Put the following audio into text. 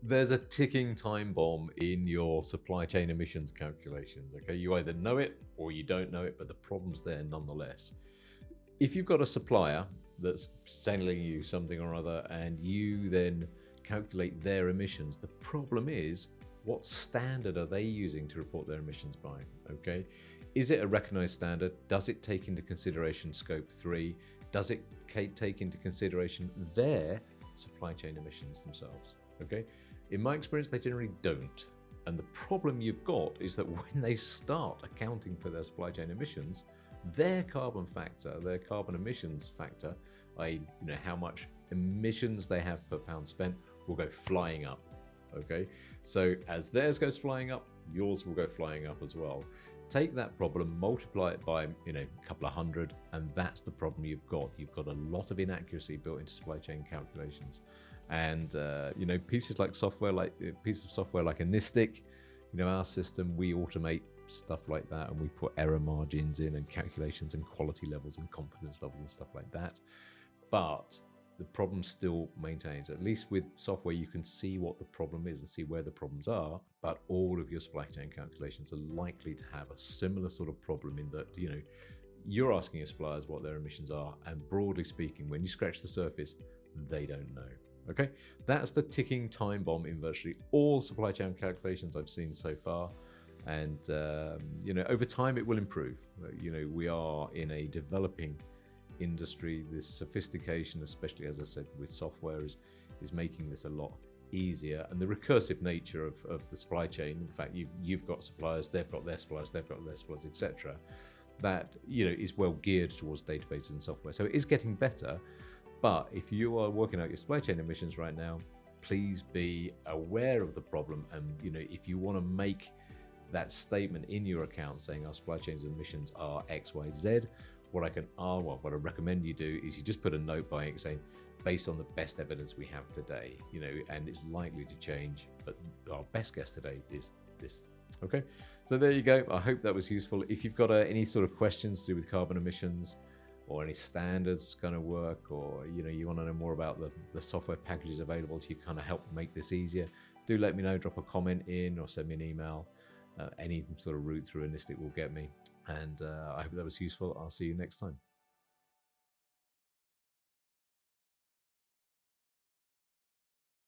There's a ticking time bomb in your supply chain emissions calculations, okay? You either know it or you don't know it, but the problem's there nonetheless. If you've got a supplier that's selling you something or other and you then calculate their emissions, the problem is, what standard are they using to report their emissions by, okay? Is it a recognized standard? Does it take into consideration scope 3? Does it take into consideration their supply chain emissions themselves, okay? In my experience, they generally don't. And the problem you've got is that when they start accounting for their supply chain emissions, their carbon factor, their carbon emissions factor, i.e., how much emissions they have per pound spent, will go flying up. Okay, so as theirs goes flying up, yours will go flying up as well. Take that problem, multiply it by a couple of hundred, and that's the problem you've got. You've got a lot of inaccuracy built into supply chain calculations, and pieces of software like Anistic, our system, we automate stuff like that, and we put error margins in and calculations and quality levels and confidence levels and stuff like that. But the problem still maintains. At least with software, you can see what the problem is and see where the problems are, but all of your supply chain calculations are likely to have a similar sort of problem in that, you're asking your suppliers what their emissions are, and broadly speaking, when you scratch the surface, they don't know. Okay, that's the ticking time bomb in virtually all supply chain calculations I've seen so far. And, over time it will improve. We are in a developing industry. This sophistication, especially as I said with software, is making this a lot easier. And the recursive nature of the supply chain, the fact you've got suppliers, they've got their suppliers, they've got their suppliers, etc., that is well geared towards databases and software. So it is getting better. But if you are working out your supply chain emissions right now, please be aware of the problem. And if you want to make that statement in your account saying our supply chain's emissions are X, Y, Z, what I recommend you do is you just put a note by it saying, based on the best evidence we have today, and it's likely to change, but our best guess today is this. Okay, so there you go. I hope that was useful. If you've got any sort of questions to do with carbon emissions or any standards kind of work, or you want to know more about the software packages available to kind of help make this easier, do let me know. Drop a comment in or send me an email. Any sort of route through Anistic will get me. And I hope that was useful. I'll see you next time.